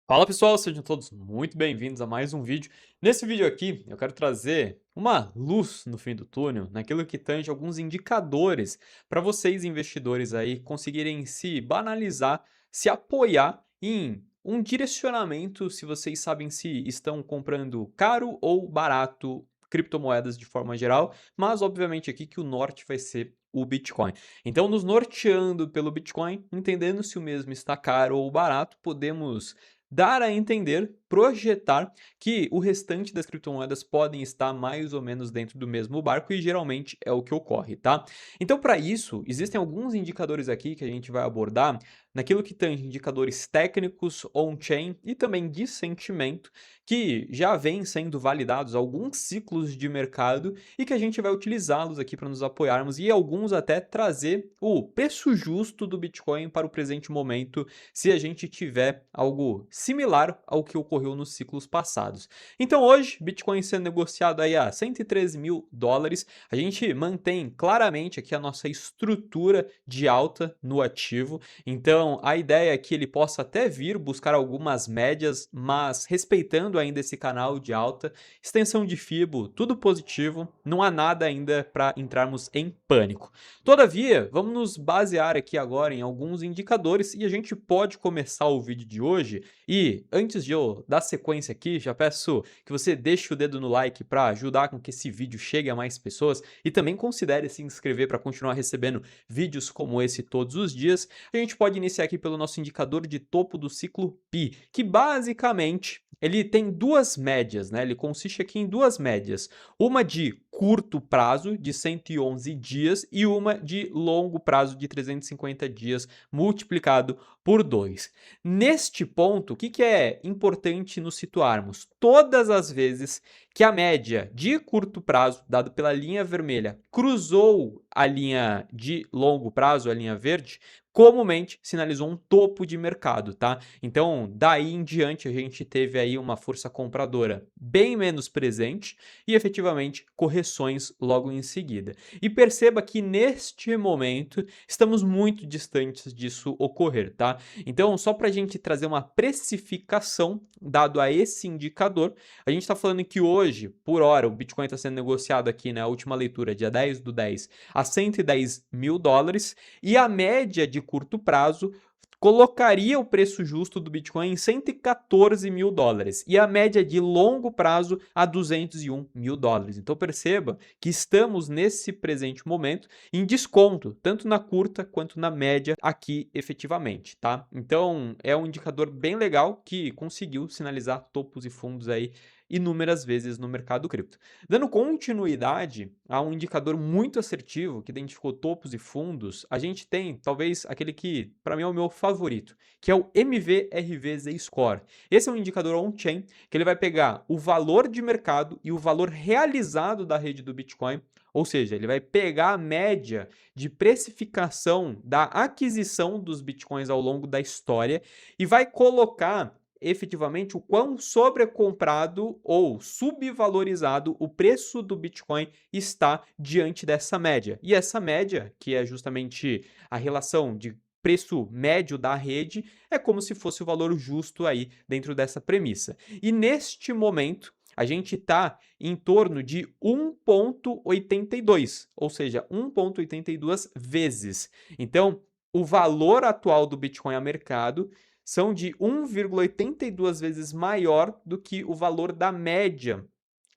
Fala pessoal, sejam todos muito bem-vindos a mais um vídeo. Nesse vídeo aqui, eu quero trazer uma luz no fim do túnel, naquilo que tange alguns indicadores para vocês investidores aí conseguirem se banalizar, se apoiar em um direcionamento, se vocês sabem se estão comprando caro ou barato criptomoedas de forma geral, mas obviamente aqui que o norte vai ser o Bitcoin. Então, nos norteando pelo Bitcoin, entendendo se o mesmo está caro ou barato, podemos dar a entender, projetar que o restante das criptomoedas podem estar mais ou menos dentro do mesmo barco e geralmente é o que ocorre, tá? Então, para isso, existem alguns indicadores aqui que a gente vai abordar naquilo que tange indicadores técnicos, on-chain e também de sentimento que já vêm sendo validados há alguns ciclos de mercado e que a gente vai utilizá-los aqui para nos apoiarmos e alguns até trazer o preço justo do Bitcoin para o presente momento se a gente tiver algo similar ao que ocorreu nos ciclos passados. Então hoje, Bitcoin sendo negociado aí a 113 mil dólares, a gente mantém claramente aqui a nossa estrutura de alta no ativo, então a ideia é que ele possa até vir buscar algumas médias, mas respeitando ainda esse canal de alta, extensão de FIBO, tudo positivo, não há nada ainda para entrarmos em pânico. Todavia, vamos nos basear aqui agora em alguns indicadores e a gente pode começar o vídeo de hoje. E antes de eu dar sequência aqui, já peço que você deixe o dedo no like para ajudar com que esse vídeo chegue a mais pessoas e também considere se inscrever para continuar recebendo vídeos como esse todos os dias. A gente pode iniciar aqui pelo nosso indicador de topo do ciclo Pi, que basicamente ele tem duas médias, né? Ele consiste aqui em duas médias, uma de curto prazo de 111 dias e uma de longo prazo de 350 dias multiplicado por 2. Neste ponto, o que é importante nos situarmos? Todas as vezes que a média de curto prazo, dado pela linha vermelha, cruzou a linha de longo prazo, a linha verde, comumente sinalizou um topo de mercado, tá? Então, daí em diante, a gente teve aí uma força compradora bem menos presente e efetivamente correções logo em seguida. E perceba que neste momento estamos muito distantes disso ocorrer, tá? Então, só para a gente trazer uma precificação dado a esse indicador, a gente está falando que hoje, por hora, o Bitcoin está sendo negociado aqui na última leitura, dia 10/10, a 110 mil dólares, e a média de curto prazo colocaria o preço justo do Bitcoin em 114 mil dólares e a média de longo prazo a 201 mil dólares. Então perceba que estamos nesse presente momento em desconto, tanto na curta quanto na média aqui efetivamente, tá? Então é um indicador bem legal que conseguiu sinalizar topos e fundos aí inúmeras vezes no mercado cripto. Dando continuidade a um indicador muito assertivo que identificou topos e fundos, a gente tem talvez aquele que para mim é o meu favorito, que é o MVRV Z-Score. Esse é um indicador on-chain que ele vai pegar o valor de mercado e o valor realizado da rede do Bitcoin, ou seja, ele vai pegar a média de precificação da aquisição dos Bitcoins ao longo da história e vai colocar efetivamente o quão sobrecomprado ou subvalorizado o preço do Bitcoin está diante dessa média. E essa média, que é justamente a relação de preço médio da rede, é como se fosse o valor justo aí dentro dessa premissa. E neste momento, a gente está em torno de 1,82, ou seja, 1,82 vezes. Então, o valor atual do Bitcoin a mercado são de 1,82 vezes maior do que o valor da média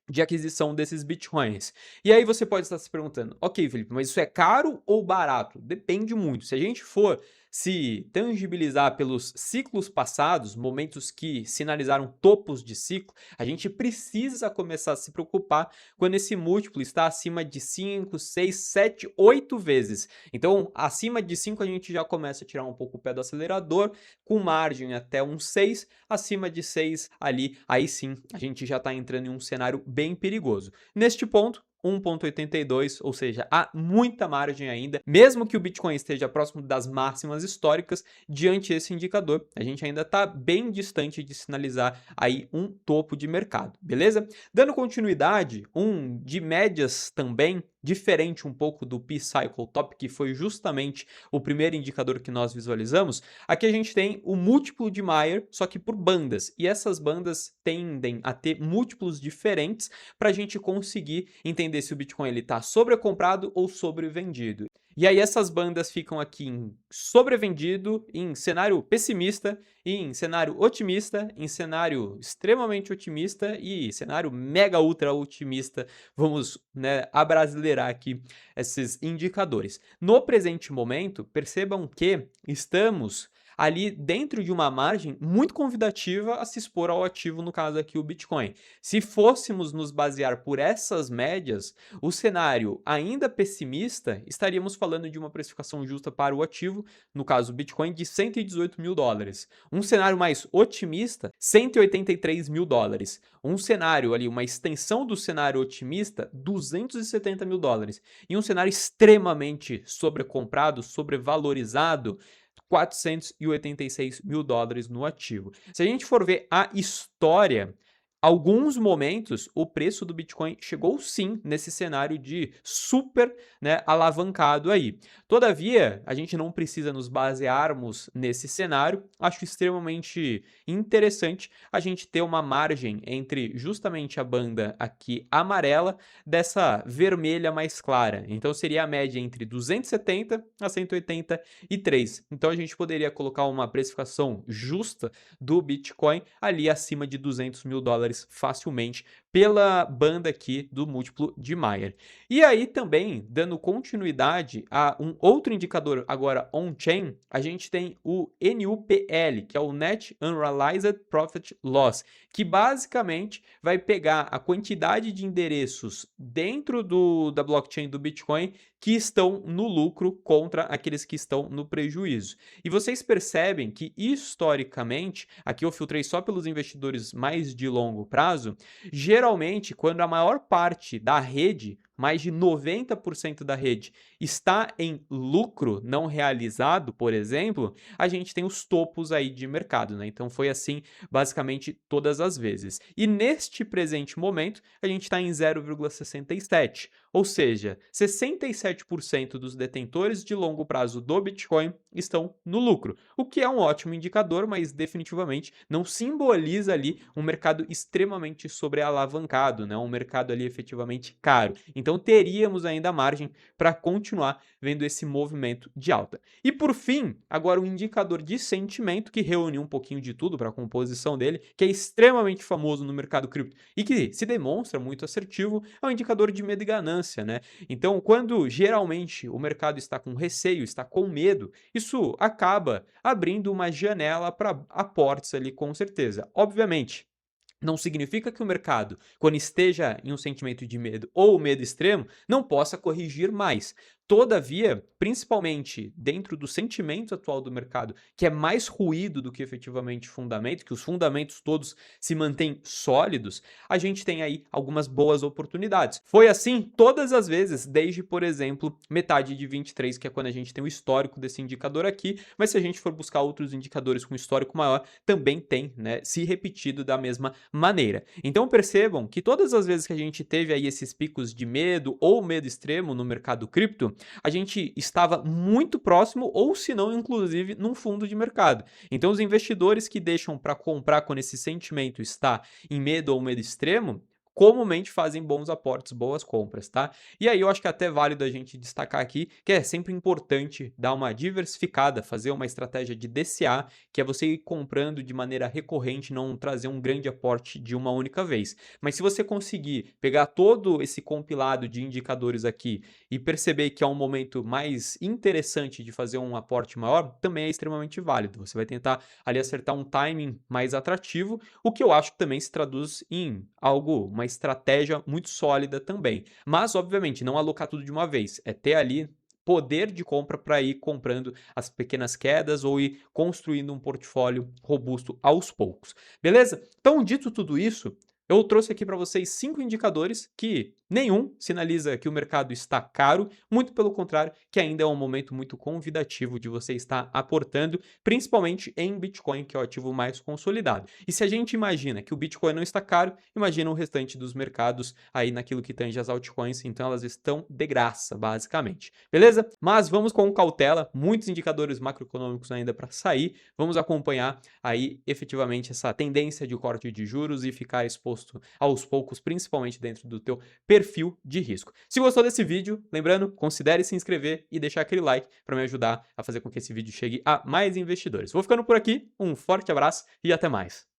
de aquisição desses bitcoins. E aí você pode estar se perguntando, ok, Felipe, mas isso é caro ou barato? Depende muito. Se a gente for se tangibilizar pelos ciclos passados, momentos que sinalizaram topos de ciclo, a gente precisa começar a se preocupar quando esse múltiplo está acima de 5, 6, 7, 8 vezes. Então, acima de 5 a gente já começa a tirar um pouco o pé do acelerador, com margem até um 6, acima de 6 ali, aí sim, a gente já está entrando em um cenário bem perigoso. Neste ponto, 1,82, ou seja, há muita margem ainda, mesmo que o Bitcoin esteja próximo das máximas históricas, diante desse indicador, a gente ainda está bem distante de sinalizar aí um topo de mercado, beleza? Dando continuidade, um de médias também, diferente um pouco do P-Cycle Top, que foi justamente o primeiro indicador que nós visualizamos, aqui a gente tem o múltiplo de Mayer, só que por bandas. E essas bandas tendem a ter múltiplos diferentes para a gente conseguir entender se o Bitcoin está sobrecomprado ou sobrevendido. E aí essas bandas ficam aqui em sobrevendido, em cenário pessimista, em cenário otimista, em cenário extremamente otimista e cenário mega ultra otimista. Vamos, né, abrasileirar aqui esses indicadores. No presente momento, percebam que estamos ali dentro de uma margem muito convidativa a se expor ao ativo, no caso aqui o Bitcoin. Se fôssemos nos basear por essas médias, o cenário ainda pessimista, estaríamos falando de uma precificação justa para o ativo, no caso o Bitcoin, de 118 mil dólares. Um cenário mais otimista, 183 mil dólares. Um cenário ali, uma extensão do cenário otimista, 270 mil dólares. E um cenário extremamente sobrecomprado, sobrevalorizado, 486 mil dólares no ativo. Se a gente for ver a história, alguns momentos o preço do Bitcoin chegou sim nesse cenário de super, né, alavancado aí. Todavia, a gente não precisa nos basearmos nesse cenário. Acho extremamente interessante a gente ter uma margem entre justamente a banda aqui amarela dessa vermelha mais clara. Então seria a média entre 270 a 183. Então a gente poderia colocar uma precificação justa do Bitcoin ali acima de 200 mil dólares facilmente pela banda aqui do múltiplo de Mayer. E aí também, dando continuidade a um outro indicador agora on-chain, a gente tem o NUPL, que é o Net Unrealized Profit Loss, que basicamente vai pegar a quantidade de endereços dentro da blockchain do Bitcoin que estão no lucro contra aqueles que estão no prejuízo. E vocês percebem que, historicamente, aqui eu filtrei só pelos investidores mais de longo prazo, geralmente, quando a maior parte da rede, mais de 90% da rede, está em lucro não realizado, por exemplo, a gente tem os topos aí de mercado, né? Então foi assim basicamente todas as vezes. E neste presente momento, a gente está em 0,67, ou seja, 67% dos detentores de longo prazo do Bitcoin estão no lucro, o que é um ótimo indicador, mas definitivamente não simboliza ali um mercado extremamente sobrealavancado, né? Um mercado ali efetivamente caro. Então teríamos ainda margem para continuar vendo esse movimento de alta. E por fim, agora um indicador de sentimento que reúne um pouquinho de tudo para a composição dele, que é extremamente famoso no mercado cripto e que se demonstra muito assertivo, é um indicador de medo e ganância, né? Então, quando geralmente o mercado está com receio, está com medo, isso acaba abrindo uma janela para aportes ali com certeza. Obviamente, não significa que o mercado, quando esteja em um sentimento de medo ou medo extremo, não possa corrigir mais. Todavia, principalmente dentro do sentimento atual do mercado, que é mais ruído do que efetivamente fundamento, que os fundamentos todos se mantêm sólidos, a gente tem aí algumas boas oportunidades. Foi assim todas as vezes, desde, por exemplo, metade de 23, que é quando a gente tem o histórico desse indicador aqui, mas se a gente for buscar outros indicadores com histórico maior, também tem, né, se repetido da mesma maneira. Então percebam que todas as vezes que a gente teve aí esses picos de medo ou medo extremo no mercado cripto, a gente estava muito próximo ou se não inclusive num fundo de mercado. Então os investidores que deixam para comprar quando esse sentimento está em medo ou medo extremo, comumente fazem bons aportes, boas compras, tá? E aí eu acho que é até válido a gente destacar aqui que é sempre importante dar uma diversificada, fazer uma estratégia de DCA, que é você ir comprando de maneira recorrente, não trazer um grande aporte de uma única vez. Mas se você conseguir pegar todo esse compilado de indicadores aqui e perceber que é um momento mais interessante de fazer um aporte maior, também é extremamente válido. Você vai tentar ali acertar um timing mais atrativo, o que eu acho que também se traduz em algo, uma estratégia muito sólida também. Mas, obviamente, não alocar tudo de uma vez. É ter ali poder de compra para ir comprando as pequenas quedas ou ir construindo um portfólio robusto aos poucos. Beleza? Então, dito tudo isso, eu trouxe aqui para vocês 5 indicadores que nenhum sinaliza que o mercado está caro, muito pelo contrário, que ainda é um momento muito convidativo de você estar aportando, principalmente em Bitcoin, que é o ativo mais consolidado. E se a gente imagina que o Bitcoin não está caro, imagina o restante dos mercados aí naquilo que tange as altcoins, então elas estão de graça, basicamente. Beleza? Mas vamos com cautela, muitos indicadores macroeconômicos ainda para sair, vamos acompanhar aí efetivamente essa tendência de corte de juros e ficar exposto aos poucos, principalmente dentro do teu perfil de risco. Se gostou desse vídeo, lembrando, considere se inscrever e deixar aquele like para me ajudar a fazer com que esse vídeo chegue a mais investidores. Vou ficando por aqui, um forte abraço e até mais.